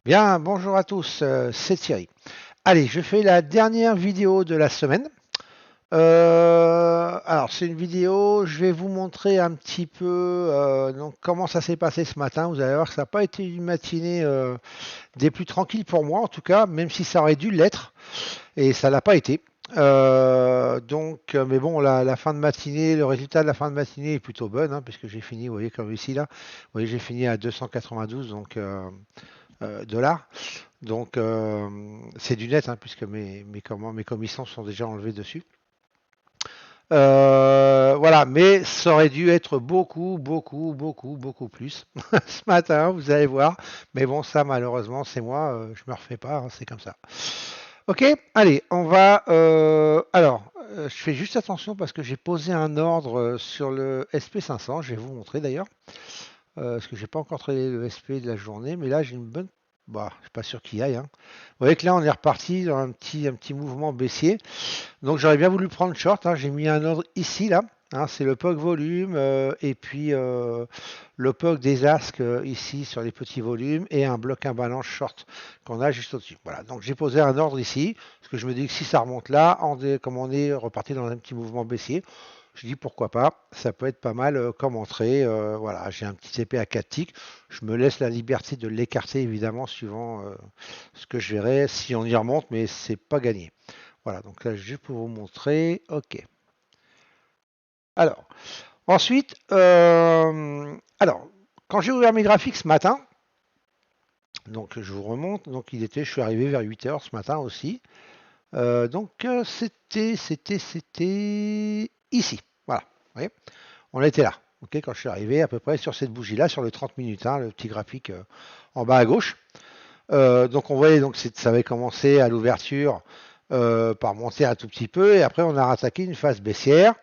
Bien, bonjour à tous, c'est Thierry. Allez, je fais la dernière vidéo de la semaine. Alors, c'est une vidéo, je vais vous montrer un petit peu donc, comment ça s'est passé ce matin. Vous allez voir que ça n'a pas été une matinée des plus tranquilles pour moi, en tout cas, même si ça aurait dû l'être, et ça l'a pas été. Mais bon, la fin de matinée, le résultat de la fin de matinée est plutôt bonne, hein, puisque j'ai fini, vous voyez, comme ici là, vous voyez, j'ai fini à 292 dollars. Donc c'est du net, hein, puisque mes commissions sont déjà enlevées dessus. Voilà, mais ça aurait dû être beaucoup plus ce matin, vous allez voir. Mais bon, ça malheureusement, c'est moi, je me refais pas, hein, c'est comme ça. Ok, allez, on va. Je fais juste attention parce que j'ai posé un ordre sur le SP500. Je vais vous montrer d'ailleurs. Parce que j'ai pas encore travaillé le SP de la journée, mais là j'ai une bonne. Bah, je suis pas sûr qu'il y aille, hein. Vous voyez que là on est reparti dans un petit mouvement baissier. Donc j'aurais bien voulu prendre short, hein. J'ai mis un ordre ici là, hein. C'est le POC volume et puis le POC des asques ici sur les petits volumes et un bloc imbalance short qu'on a juste au-dessus. Voilà, donc j'ai posé un ordre ici parce que je me dis que si ça remonte là, comme on est reparti dans un petit mouvement baissier, je dis pourquoi pas, ça peut être pas mal comme entrée. Voilà, j'ai un petit CP à 4 ticks. Je me laisse la liberté de l'écarter évidemment suivant ce que je verrai si on y remonte, mais c'est pas gagné. Voilà, donc là juste pour vous montrer. Ok. Alors, ensuite, quand j'ai ouvert mes graphiques ce matin, donc je vous remonte, donc je suis arrivé vers 8 heures ce matin aussi. C'était ici. Voilà, vous voyez, on était là. Ok, quand je suis arrivé à peu près sur cette bougie-là, sur les 30 minutes, hein, le petit graphique en bas à gauche. Donc on voyait donc ça avait commencé à l'ouverture par monter un tout petit peu et après on a rattaqué une phase baissière,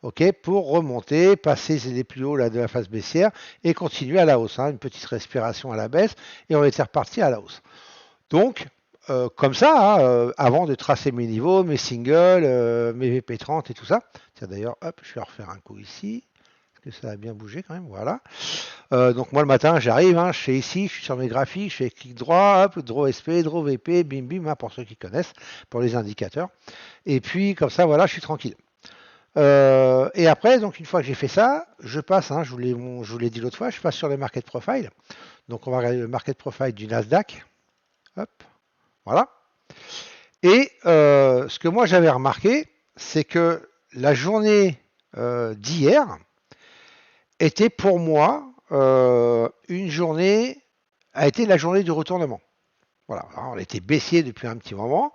ok, pour remonter, passer les plus hauts là, de la phase baissière et continuer à la hausse, hein, une petite respiration à la baisse et on était reparti à la hausse. Donc comme ça, hein, avant de tracer mes niveaux, mes singles, mes VP30 et tout ça. Tiens d'ailleurs, hop, je vais refaire un coup ici. Est-ce que ça a bien bougé quand même? Voilà. Donc moi le matin j'arrive, hein, je fais ici, je suis sur mes graphiques, je fais clic droit, hop, draw SP, draw VP, bim bim, hein, pour ceux qui connaissent, pour les indicateurs. Et puis comme ça voilà, je suis tranquille. Et après, donc une fois que j'ai fait ça, je passe, hein, je vous l'ai dit l'autre fois, je passe sur le market profile. Donc on va regarder le market profile du Nasdaq. Hop, voilà. Et ce que moi j'avais remarqué, c'est que la journée d'hier était pour moi une journée a été la journée du retournement. Voilà, on était baissier depuis un petit moment.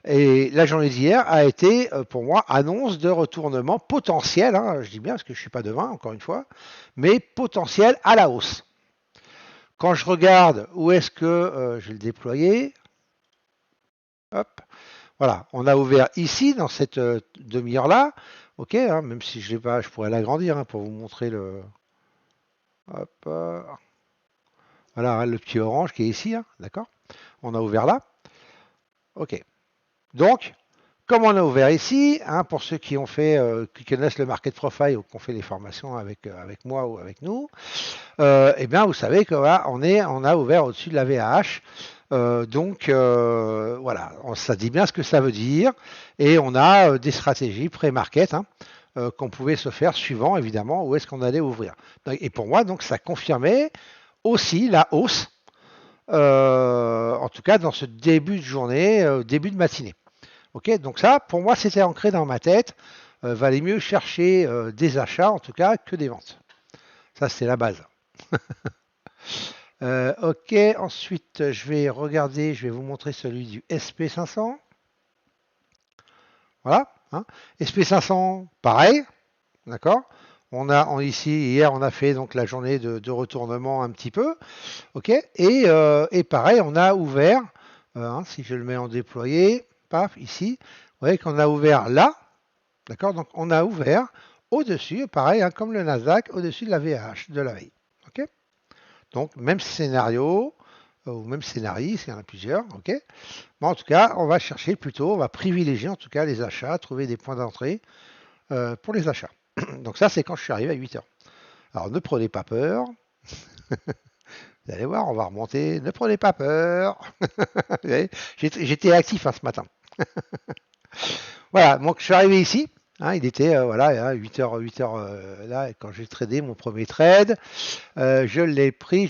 Et la journée d'hier a été, pour moi, annonce de retournement potentiel, hein, je dis bien parce que je ne suis pas devin, encore une fois, mais potentiel à la hausse. Quand je regarde où est-ce que je vais le déployer, hop, voilà, on a ouvert ici, dans cette demi-heure-là, ok, hein, même si je l'ai pas, je pourrais l'agrandir hein, pour vous montrer le. Hop, voilà, hein, le petit orange qui est ici, hein, d'accord. On a ouvert là, ok. Donc, comme on a ouvert ici, hein, pour ceux qui ont fait, qui connaissent le market profile ou qui ont fait les formations avec moi ou avec nous, eh bien, vous savez que voilà, on a ouvert au-dessus de la VAH. Voilà, ça dit bien ce que ça veut dire. Et on a des stratégies pré-market hein, qu'on pouvait se faire suivant évidemment où est-ce qu'on allait ouvrir. Et pour moi, donc, ça confirmait aussi la hausse, en tout cas dans ce début de journée, début de matinée. Ok, donc ça, pour moi, c'était ancré dans ma tête. Valait mieux chercher des achats, en tout cas, que des ventes. Ça, c'est la base. Ok, ensuite, je vais regarder, je vais vous montrer celui du SP500. Voilà. Hein. SP500, pareil. D'accord. Ici, hier, on a fait donc la journée de retournement un petit peu. Ok. Et pareil, on a ouvert, hein, si je le mets en déployé, paf, ici, vous voyez qu'on a ouvert là. D'accord. Donc, on a ouvert au-dessus, pareil, hein, comme le Nasdaq, au-dessus de la VH de la veille. Ok. Donc, même scénario, ou même scénariste, il y en a plusieurs, ok. Mais en tout cas, on va chercher plutôt, on va privilégier en tout cas les achats, trouver des points d'entrée pour les achats. Donc ça, c'est quand je suis arrivé à 8 heures. Alors ne prenez pas peur, Vous allez voir, on va remonter. Ne prenez pas peur. J'étais actif hein, ce matin. Voilà, donc je suis arrivé ici. Hein, il était voilà, 8h, 8h là, quand j'ai tradé mon premier trade. Je l'ai pris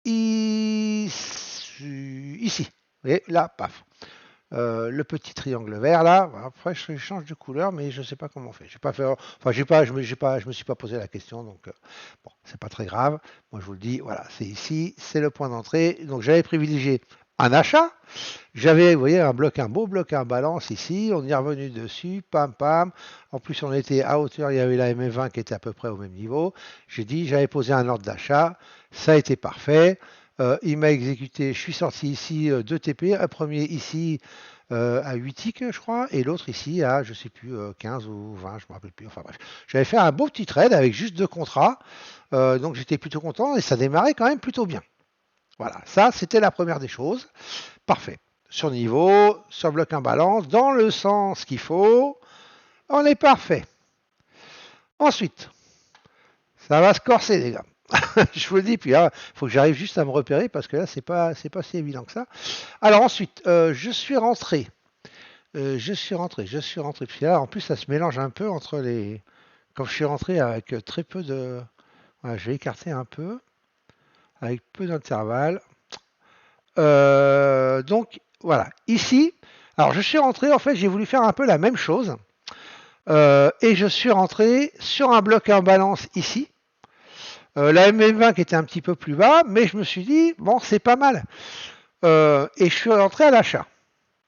ici. Vous voyez, là, paf. Le petit triangle vert là. Après, je change de couleur, mais je ne sais pas comment on fait. J'ai pas fait. Enfin, je me suis pas posé la question, donc bon, c'est pas très grave. Moi, je vous le dis, voilà, c'est ici, c'est le point d'entrée. Donc, j'avais privilégié un achat. J'avais, vous voyez, un beau bloc, un balance ici. On y est revenu dessus, pam, pam. En plus, on était à hauteur. Il y avait la MF20 qui était à peu près au même niveau. J'ai dit, j'avais posé un ordre d'achat. Ça a été parfait. Il m'a exécuté. Je suis sorti ici 2 TP. Un premier ici à 8 ticks, je crois, et l'autre ici à, je sais plus, 15 ou 20, je me rappelle plus. Enfin bref, j'avais fait un beau petit trade avec juste 2 contrats. Donc j'étais plutôt content et ça démarrait quand même plutôt bien. Voilà, ça c'était la première des choses. Parfait. Sur niveau, sur bloc imbalance, dans le sens qu'il faut, on est parfait. Ensuite, ça va se corser les gars. Je vous le dis, puis là, il faut que j'arrive juste à me repérer parce que là, c'est pas si évident que ça. Alors ensuite, je suis rentré. Puis là, en plus, ça se mélange un peu entre les. Comme je suis rentré avec très peu de. Voilà, je vais écarter un peu, avec peu d'intervalle. Donc, voilà. Ici, alors je suis rentré, en fait, j'ai voulu faire un peu la même chose. Et je suis rentré sur un bloc en balance ici. La MM20 qui était un petit peu plus bas, mais je me suis dit, bon, c'est pas mal. Et je suis rentré à l'achat.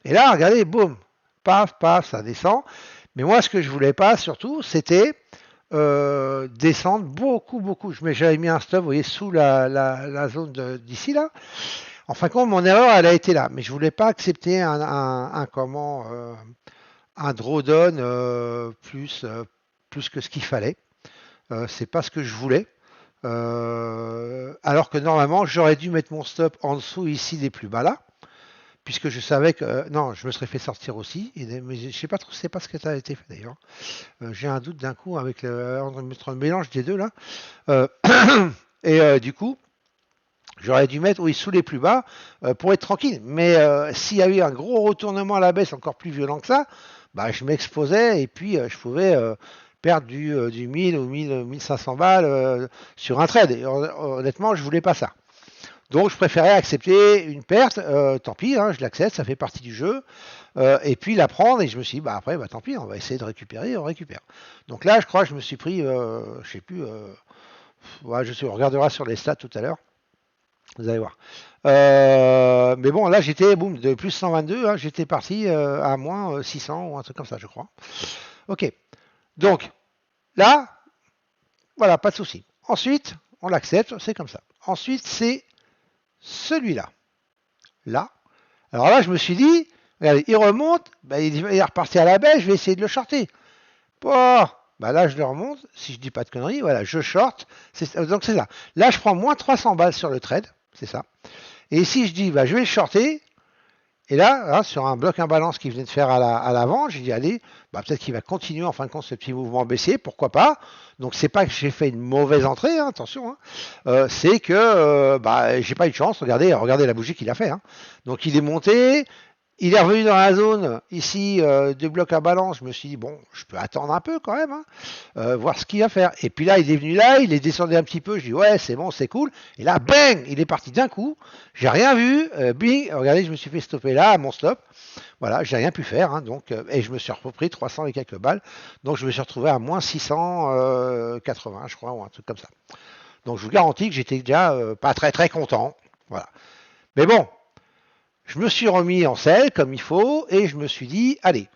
Et là, regardez, boum, paf, paf, ça descend. Mais moi, ce que je voulais pas, surtout, c'était descendre beaucoup, beaucoup. J'avais mis un stop, vous voyez, sous la zone d'ici, là. En fin de compte, mon erreur, elle a été là. Mais je voulais pas accepter un drawdown plus que ce qu'il fallait. C'est pas ce que je voulais. Alors que normalement, j'aurais dû mettre mon stop en dessous ici des plus bas là, puisque je savais que non, je me serais fait sortir aussi. Mais je sais pas trop, c'est pas ce que ça a été fait d'ailleurs. J'ai un doute d'un coup avec le mélange des deux là. Euh, et du coup, j'aurais dû mettre oui sous les plus bas pour être tranquille. Mais s'il y a eu un gros retournement à la baisse encore plus violent que ça, bah, je m'exposais et puis je pouvais perdre du 1000 ou 1500 balles sur un trade. Et honnêtement, je voulais pas ça. Donc je préférais accepter une perte, tant pis, hein, je l'accepte, ça fait partie du jeu, et puis la prendre, et je me suis dit, bah après, bah tant pis, on va essayer de récupérer, on récupère. Donc là, je crois que je me suis pris, je sais plus, ouais, je sais, on regardera sur les stats tout à l'heure, vous allez voir. Mais bon, là j'étais, boum, de plus 122, hein, j'étais parti à moins 600 ou un truc comme ça, je crois. Ok, donc là, voilà, pas de souci. Ensuite, on l'accepte, c'est comme ça. Ensuite, c'est celui-là. Là. Alors là, je me suis dit, regardez, il remonte, bah, il est reparti à la baisse, je vais essayer de le shorter. Oh, bah là, je le remonte, si je dis pas de conneries, voilà, je short. Donc c'est ça. Là, je prends moins 300 balles sur le trade, c'est ça. Et ici, je dis, bah, je vais le shorter. Et là, sur un bloc imbalance qu'il venait de faire à l'avant, j'ai dit, allez, bah, peut-être qu'il va continuer en fin de compte ce petit mouvement baissier, pourquoi pas. Donc c'est pas que j'ai fait une mauvaise entrée, hein, attention, hein. C'est que bah, j'ai pas eu de chance, regardez la bougie qu'il a fait. Hein. Donc il est monté, il est revenu dans la zone ici de bloc à balance. Je me suis dit, bon, je peux attendre un peu quand même, hein, voir ce qu'il va faire. Et puis là, il est venu là, il est descendu un petit peu. Je dis, ouais, c'est bon, c'est cool. Et là, bang, il est parti d'un coup. J'ai rien vu. Bing, regardez, je me suis fait stopper là, à mon stop. Voilà, j'ai rien pu faire. Hein, donc, et je me suis repris 300 et quelques balles. Donc je me suis retrouvé à moins 680, je crois, ou un truc comme ça. Donc je vous garantis que j'étais déjà pas très très content. Voilà. Mais bon, je me suis remis en selle comme il faut et je me suis dit, allez,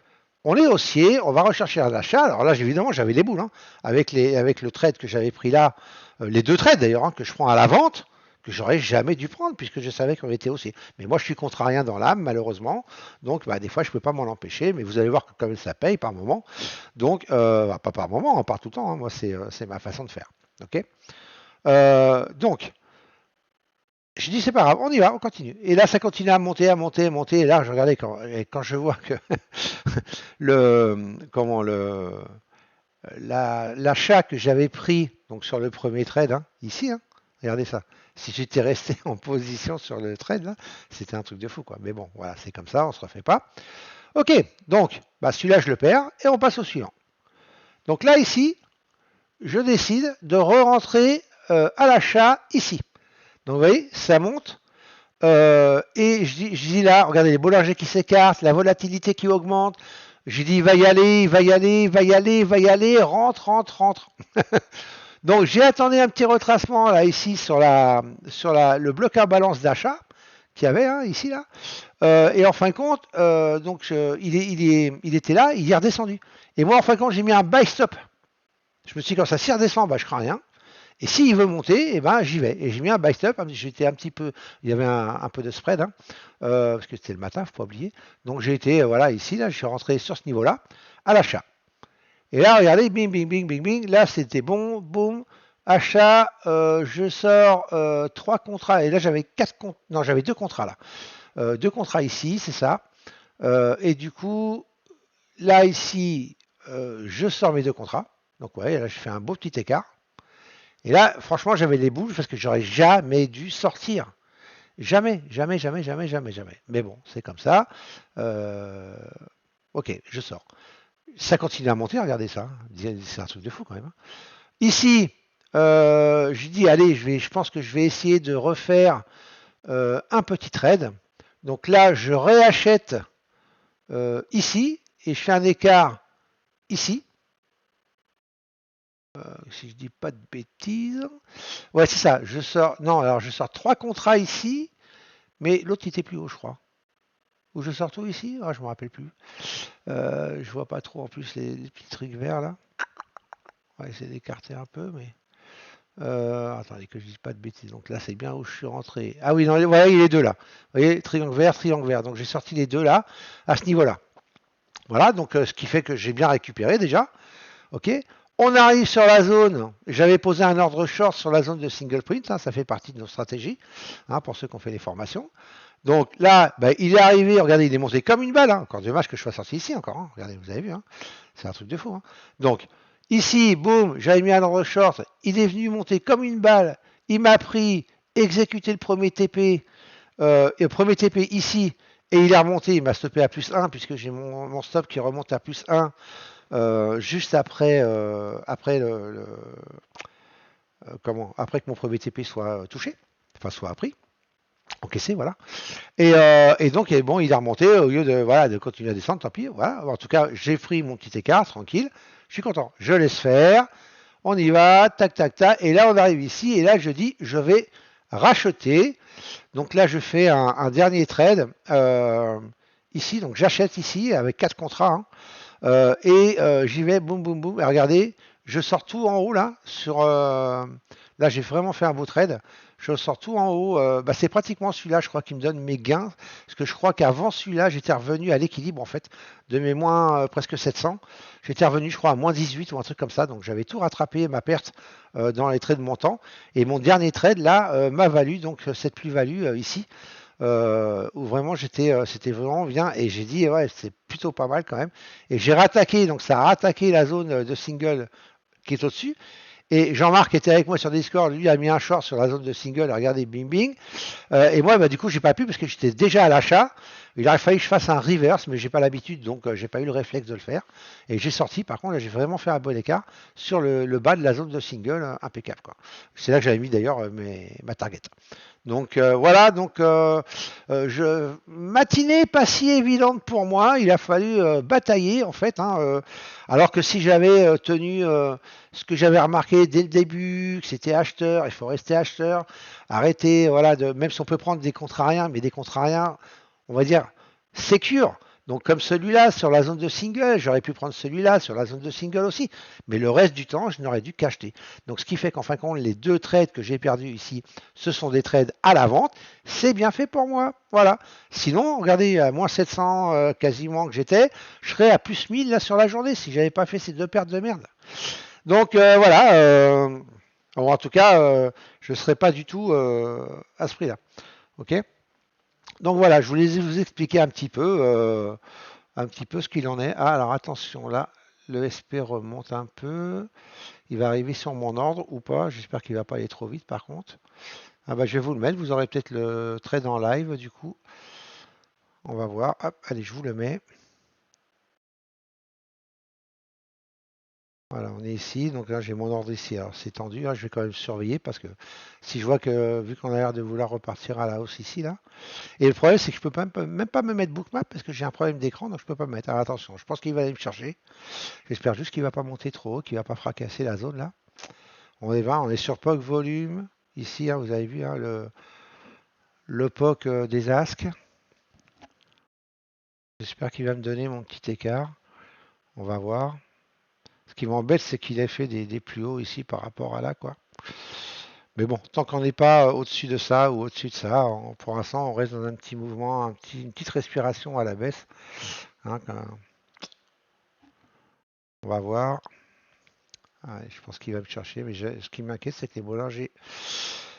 on est haussier, on va rechercher un achat. Alors là, évidemment, j'avais les boules. Hein, avec le trade que j'avais pris là, les deux trades d'ailleurs, hein, que je prends à la vente, que j'aurais jamais dû prendre puisque je savais qu'on était haussier. Mais moi, je suis contrarien dans l'âme, malheureusement. Donc, bah, des fois, je ne peux pas m'en empêcher. Mais vous allez voir que comme ça paye par moment. Donc, bah, pas par moment, hein, par tout le temps. Hein, moi, c'est ma façon de faire. Ok. Donc, je dis c'est pas grave, on y va, on continue. Et là, ça continue à monter, à monter, à monter. Et là, je regardais quand je vois que le comment l'achat que j'avais pris, Donc sur le premier trade, hein, ici, hein, regardez ça. Si j'étais resté en position sur le trade, là, c'était un truc de fou, quoi. Mais bon, voilà, c'est comme ça, on se refait pas. Ok, donc bah, celui-là, je le perds et on passe au suivant. Donc là, ici, je décide de re-rentrer à l'achat ici. Donc vous voyez, ça monte. Et je dis là, regardez les Bollinger qui s'écartent, la volatilité qui augmente. Je dis, il va y aller, il va y aller, il va y aller, il va y aller, rentre, rentre, rentre. Donc j'ai attendu un petit retracement là ici sur le bloc à balance d'achat qu'il y avait hein, ici là. Et en fin de compte, donc il était là, il est redescendu. Et moi en fin de compte j'ai mis un buy stop. Je me suis dit quand ça s'y redescend, bah je crains rien. Et s'il veut monter, eh ben j'y vais. Et j'ai mis un buy stop. J'étais un petit peu, il y avait un peu de spread, hein, parce que c'était le matin, faut pas oublier. Donc j'ai été voilà ici là, je suis rentré sur ce niveau-là à l'achat. Et là, regardez, bing, bing, bing, bing, bing. Là, c'était bon, boum, achat. Je sors 3 contrats. Et là, j'avais 4 non, j'avais 2 contrats là. 2 contrats ici, c'est ça. Et du coup, là ici, je sors mes 2 contrats. Donc ouais, là, je fais un beau petit écart. Et là, franchement, j'avais les boules parce que j'aurais jamais dû sortir. Jamais, jamais, jamais, jamais, jamais, jamais. Mais bon, c'est comme ça. Ok, je sors. Ça continue à monter, regardez ça. C'est un truc de fou quand même. Ici, je dis, allez, je pense que je vais essayer de refaire un petit trade. Donc là, je réachète ici et je fais un écart ici. Si je dis pas de bêtises. Ouais, c'est ça. Je sors. Non, alors je sors 3 contrats ici, mais l'autre était plus haut, je crois. Ou je sors tout ici? Ah, je me rappelle plus. Je vois pas trop en plus les petits trucs verts là. On va essayer d'écarter un peu, mais. Attendez que je dise pas de bêtises. Donc là, c'est bien où je suis rentré. Ah oui, non, voilà, il est deux là. Vous voyez, triangle vert, triangle vert. Donc j'ai sorti les deux là, à ce niveau-là. Voilà, donc ce qui fait que j'ai bien récupéré déjà. Ok. On arrive sur la zone. J'avais posé un ordre short sur la zone de single print. Hein, ça fait partie de nos stratégies hein, pour ceux qui ont fait les formations. Donc là, bah, il est arrivé. Regardez, il est monté comme une balle. Hein. Encore dommage que je sois sorti ici encore. Hein. Regardez, vous avez vu. Hein. C'est un truc de fou. Hein. Donc ici, boum, j'avais mis un ordre short. Il est venu monter comme une balle. Il m'a pris, exécuté le premier TP. Et le premier TP ici. Et il est remonté. Il m'a stoppé à plus 1 puisque j'ai mon stop qui remonte à plus 1. Juste après, après que mon premier TP soit touché, enfin soit appris, encaissé, voilà. Et donc bon, il a remonté au lieu de continuer à descendre, tant pis. Voilà. En tout cas, j'ai pris mon petit écart, tranquille. Je suis content. Je laisse faire. On y va, tac, tac, tac. Et là, on arrive ici. Et là, je dis, je vais racheter. Donc là, je fais un dernier trade ici. Donc j'achète ici avec 4 contrats. Hein. J'y vais, boum, boum, boum. Et regardez, je sors tout en haut là. Là, j'ai vraiment fait un beau trade. Je sors tout en haut. C'est pratiquement celui-là, je crois, qui me donne mes gains. Parce que je crois qu'avant celui-là, j'étais revenu à l'équilibre en fait de mes moins presque 700. J'étais revenu, je crois, à moins 18 ou un truc comme ça. Donc j'avais tout rattrapé ma perte dans les trades montants. Et mon dernier trade là m'a valu donc cette plus-value ici. Où vraiment c'était vraiment bien et j'ai dit ouais c'est plutôt pas mal quand même et j'ai rattaqué donc ça a attaqué la zone de single qui est au-dessus et Jean-Marc était avec moi sur Discord, lui a mis un short sur la zone de single, regardez bing bing et moi bah, du coup j'ai pas pu parce que j'étais déjà à l'achat, il aurait fallu que je fasse un reverse mais j'ai pas l'habitude donc j'ai pas eu le réflexe de le faire et j'ai sorti par contre là j'ai vraiment fait un bon écart sur le bas de la zone de single impeccable quoi. C'est là que j'avais mis d'ailleurs ma target. Donc voilà, donc matinée pas si évidente pour moi, il a fallu batailler en fait, hein, alors que si j'avais tenu ce que j'avais remarqué dès le début, que c'était acheteur, il faut rester acheteur, arrêter, voilà, même si on peut prendre des contrariens, mais des contrariens, on va dire, sécures. Donc comme celui-là sur la zone de single, j'aurais pu prendre celui-là sur la zone de single aussi, mais le reste du temps, je n'aurais dû qu'acheter. Donc ce qui fait qu'en fin de compte, les 2 trades que j'ai perdus ici, ce sont des trades à la vente. C'est bien fait pour moi, voilà. Sinon, regardez, à moins 700 quasiment que j'étais, je serais à plus 1000 là sur la journée si j'avais pas fait ces 2 pertes de merde. Donc voilà, en tout cas, je ne serais pas du tout à ce prix-là. Ok. Donc voilà, je voulais vous expliquer un petit peu ce qu'il en est. Ah, alors attention, là, le SP remonte un peu. Il va arriver sur mon ordre ou pas. J'espère qu'il va pas aller trop vite par contre. Ah bah je vais vous le mettre. Vous aurez peut-être le trade en live du coup. On va voir. Hop, allez, je vous le mets. Voilà, on est ici, donc là j'ai mon ordre ici. Alors c'est tendu, hein, je vais quand même surveiller parce que si je vois que, vu qu'on a l'air de vouloir repartir à la hausse ici, là. Et le problème c'est que je peux pas, même pas me mettre bookmap parce que j'ai un problème d'écran, donc je peux pas me mettre. Alors attention, je pense qu'il va aller me chercher. J'espère juste qu'il va pas monter trop haut, qu'il va pas fracasser la zone là. On est sur POC volume. Ici, hein, vous avez vu hein, le POC des asques. J'espère qu'il va me donner mon petit écart. On va voir. Ce qui m'embête, c'est qu'il ait fait des plus hauts ici par rapport à là, quoi. Mais bon, tant qu'on n'est pas au-dessus de ça ou au-dessus de ça, pour l'instant, on reste dans un petit mouvement, une petite respiration à la baisse. Hein, on va voir. Ah, je pense qu'il va me chercher, mais ce qui m'inquiète, c'est que les Bollinger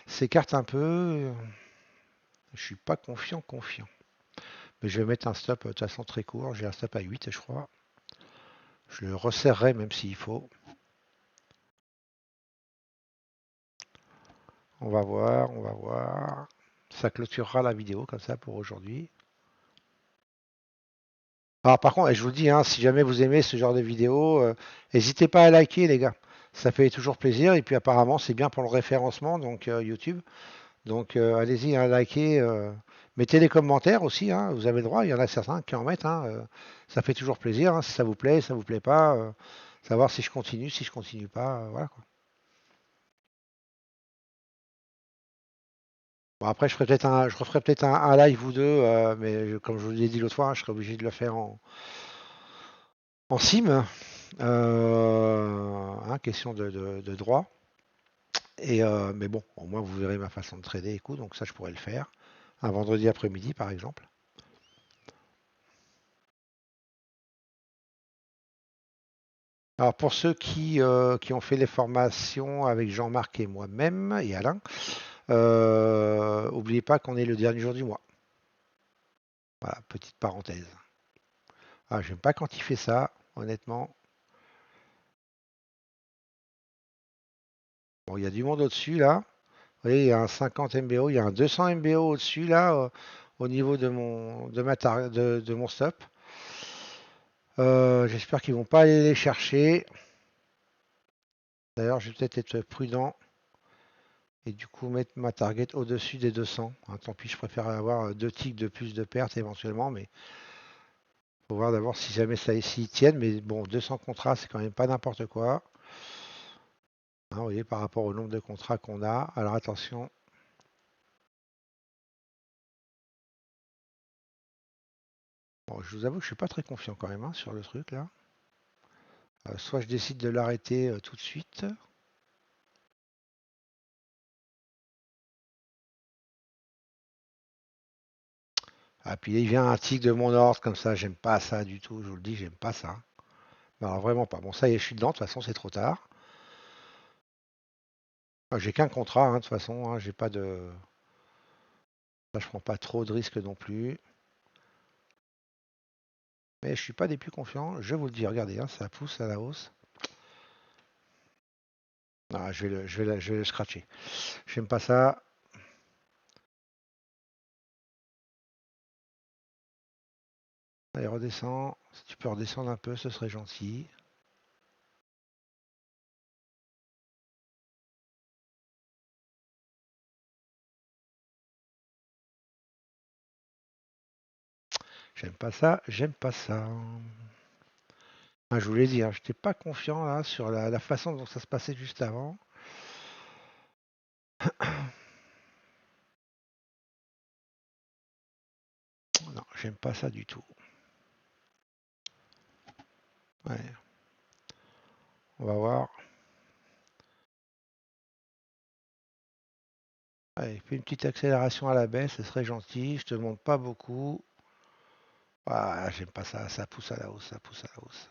s'écartent un peu. Je suis pas confiant. Mais je vais mettre un stop de toute façon très court. J'ai un stop à 8, je crois. Je le resserrerai même s'il faut. On va voir, on va voir. Ça clôturera la vidéo comme ça pour aujourd'hui. Alors par contre, je vous le dis, hein, si jamais vous aimez ce genre de vidéo, n'hésitez pas à liker les gars. Ça fait toujours plaisir. Et puis apparemment, c'est bien pour le référencement, donc YouTube. Donc allez-y, hein, likez. Mettez des commentaires aussi, hein, vous avez le droit. Il y en a certains qui en mettent. Hein, ça fait toujours plaisir. Hein, si ça vous plaît pas. Savoir si je continue, si je continue pas. Voilà quoi. Bon, après, je referai peut-être un live ou deux, mais comme je vous l'ai dit l'autre fois, hein, je serai obligé de le faire en sim. Hein, question de droit. Mais bon, au moins vous verrez ma façon de trader et tout, donc ça je pourrais le faire. Un vendredi après-midi par exemple. Alors pour ceux qui ont fait les formations avec Jean-Marc et moi-même et Alain, n'oubliez pas qu'on est le dernier jour du mois. Voilà, petite parenthèse. Ah, j'aime pas quand il fait ça, honnêtement. Bon, il y a du monde au-dessus là. Vous voyez, il y a un 50 MBO, il y a un 200 MBO au-dessus là, au niveau de mon stop. J'espère qu'ils vont pas aller les chercher. D'ailleurs, je vais peut-être être prudent et du coup mettre ma target au-dessus des 200. Hein, tant pis, je préfère avoir deux ticks de plus de pertes éventuellement, mais faut voir d'abord si jamais ça s'y tiennent. Mais bon, 200 contrats, c'est quand même pas n'importe quoi. Hein, vous voyez, par rapport au nombre de contrats qu'on a. Alors attention. Bon, je vous avoue que je suis pas très confiant quand même hein, sur le truc là. Soit je décide de l'arrêter tout de suite. Ah, puis il vient un tic de mon ordre comme ça, j'aime pas ça du tout, je vous le dis, j'aime pas ça. Alors vraiment pas. Bon, ça y est, je suis dedans, de toute façon, c'est trop tard. J'ai qu'un contrat, hein, de toute façon, hein, j'ai pas de. Là, je prends pas trop de risques non plus. Mais je suis pas des plus confiants, je vous le dis, regardez, hein, ça pousse à la hausse. Ah, je vais le scratcher. J'aime pas ça. Allez, redescends. Si tu peux redescendre un peu, ce serait gentil. J'aime pas ça, j'aime pas ça. Ah, je vous l'ai dit, hein, j'étais pas confiant là sur la façon dont ça se passait juste avant. Non, j'aime pas ça du tout. Ouais, on va voir. Allez, fais une petite accélération à la baisse, ce serait gentil. Je te demande pas beaucoup. Ah, j'aime pas ça, ça pousse à la hausse, ça pousse à la hausse.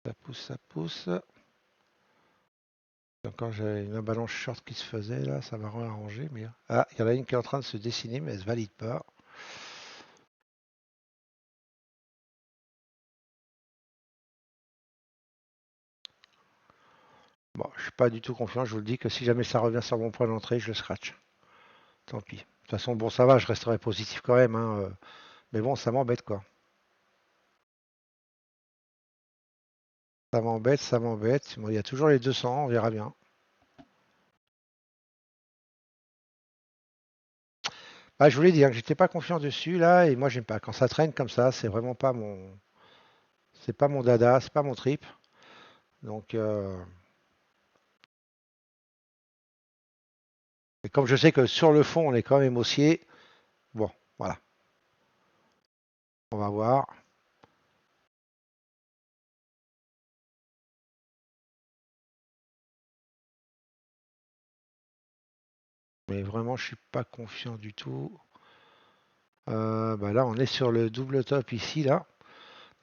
Ça pousse, ça pousse. Encore, j'ai une avalanche short qui se faisait là, ça va arranger. Mais ah, il y en a une qui est en train de se dessiner, mais elle se valide pas. Bon, je suis pas du tout confiant. Je vous le dis que si jamais ça revient sur mon point d'entrée, je le scratch. Tant pis. De toute façon, bon, ça va, je resterai positif quand même, hein, mais bon, ça m'embête quoi. Ça m'embête, ça m'embête. Bon, il y a toujours les 200, on verra bien. Ah, je voulais dire que j'étais pas confiant dessus là, et moi j'aime pas quand ça traîne comme ça. C'est vraiment c'est pas mon dada, c'est pas mon trip. Donc, et comme je sais que sur le fond on est quand même haussier, bon, voilà, on va voir. Mais vraiment, je suis pas confiant du tout. Bah là, on est sur le double top ici là.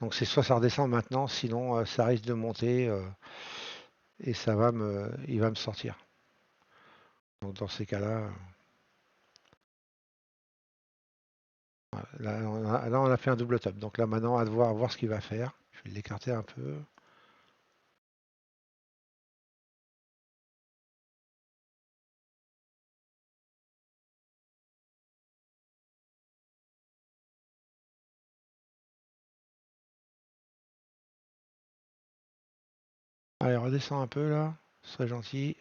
Donc c'est soit ça redescend maintenant, sinon ça risque de monter et il va me sortir. Donc dans ces cas-là, là, on a fait un double top. Donc là maintenant, à voir ce qu'il va faire. Je vais l'écarter un peu. Allez, redescend un peu là, ce serait gentil.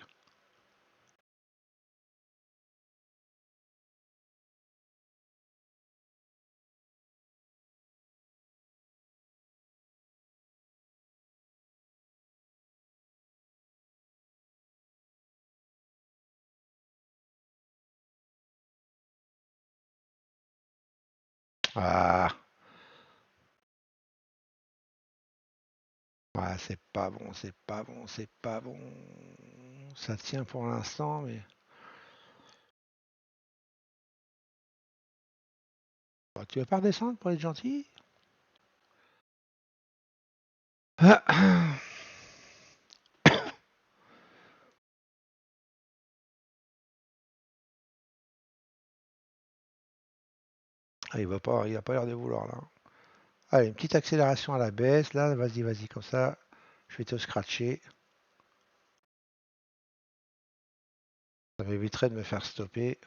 Ah, ouais, c'est pas bon, c'est pas bon, c'est pas bon. Ça tient pour l'instant, mais bah, tu veux pas redescendre pour être gentil? Ah, il va pas l'air de vouloir là. Allez, une petite accélération à la baisse là, vas-y, vas-y, comme ça, je vais te scratcher. Ça m'éviterait de me faire stopper.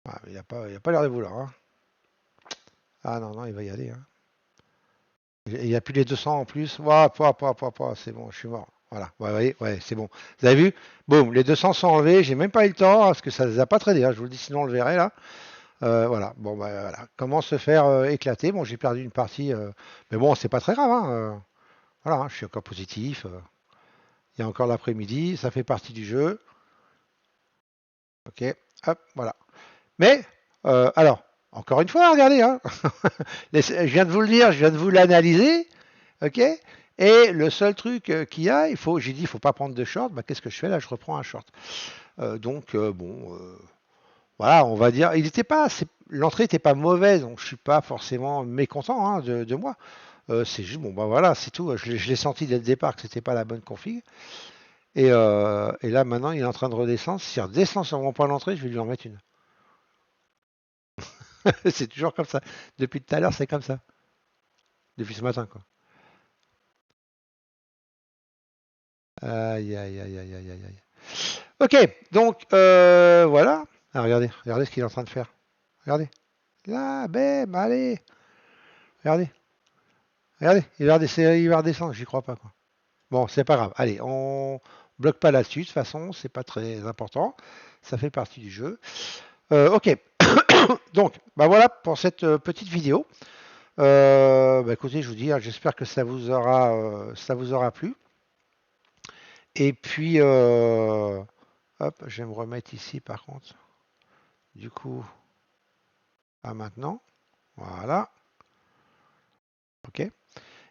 Ah, mais il a pas l'air de vouloir, hein. Ah non, non, il va y aller, hein. Il n'y a plus les 200 en plus. Ouah, c'est bon, je suis mort. Voilà, ouais, ouais, ouais, c'est bon. Vous avez vu? Boum, les 200 sont enlevés. J'ai même pas eu le temps parce que ça ne les a pas tradés, hein, je vous le dis, sinon on le verrait là. Voilà, bon, bah, voilà. Comment se faire éclater? Bon, j'ai perdu une partie, mais bon, c'est pas très grave, hein. Voilà, hein, je suis encore positif. Il y a encore l'après-midi, ça fait partie du jeu. Ok, hop, voilà. Mais, alors, encore une fois, regardez, hein. Je viens de vous le dire, je viens de vous l'analyser. Ok. Et le seul truc qu'il y a, j'ai dit, il faut pas prendre de short. Bah, qu'est-ce que je fais là? Je reprends un short. Bon, voilà, on va dire, l'entrée n'était pas mauvaise, donc je suis pas forcément mécontent hein, de moi. C'est juste, bon, bah voilà, c'est tout. Je l'ai senti dès le départ que c'était pas la bonne config. Et là, maintenant, il est en train de redescendre. S'il redescend sur mon point d'entrée, je vais lui en mettre une. C'est toujours comme ça. Depuis tout à l'heure, c'est comme ça. Depuis ce matin, quoi. Aïe, aïe, aïe, aïe, aïe, aïe, aïe. Ok, donc voilà. Ah, regardez, regardez ce qu'il est en train de faire. Regardez. Là, bam, allez. Regardez, regardez. Il va redescendre, j'y crois pas, quoi. Bon, c'est pas grave. Allez, on bloque pas là-dessus. De toute façon, c'est pas très important. Ça fait partie du jeu. Ok. Donc, bah voilà pour cette petite vidéo. Bah écoutez, je vous dis, hein, j'espère que ça vous aura plu. Et puis, hop, je vais me remettre ici par contre. Du coup, à maintenant. Voilà. Ok.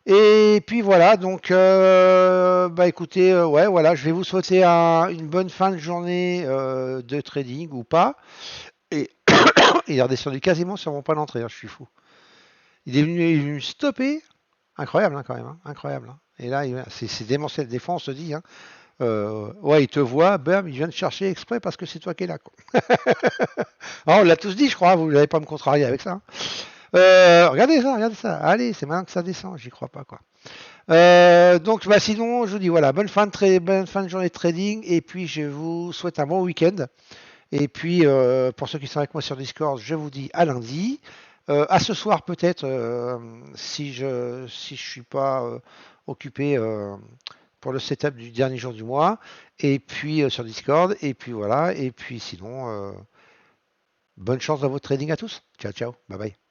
Et puis voilà, donc bah écoutez, ouais, voilà, je vais vous souhaiter une bonne fin de journée de trading ou pas. Et il est redescendu quasiment sur mon point d'entrée, hein, je suis fou. Il est venu me stopper. Incroyable hein, quand même, hein, incroyable, hein. Et là, c'est démentiel. Des fois, on se dit, hein, ouais, il te voit, bam, il vient te chercher exprès parce que c'est toi qui es là, quoi. Ah, on l'a tous dit, je crois, vous n'allez pas me contrarier avec ça, hein. Regardez ça, regardez ça. Allez, c'est maintenant que ça descend, j'y crois pas, quoi. Donc, bah, sinon, je vous dis voilà, bonne fin de journée de trading, et puis je vous souhaite un bon week-end. Et puis, pour ceux qui sont avec moi sur Discord, je vous dis à lundi. À ce soir peut-être, si je suis pas occupé pour le setup du dernier jour du mois. Et puis sur Discord. Et puis voilà. Et puis sinon, bonne chance dans votre trading à tous. Ciao, ciao. Bye bye.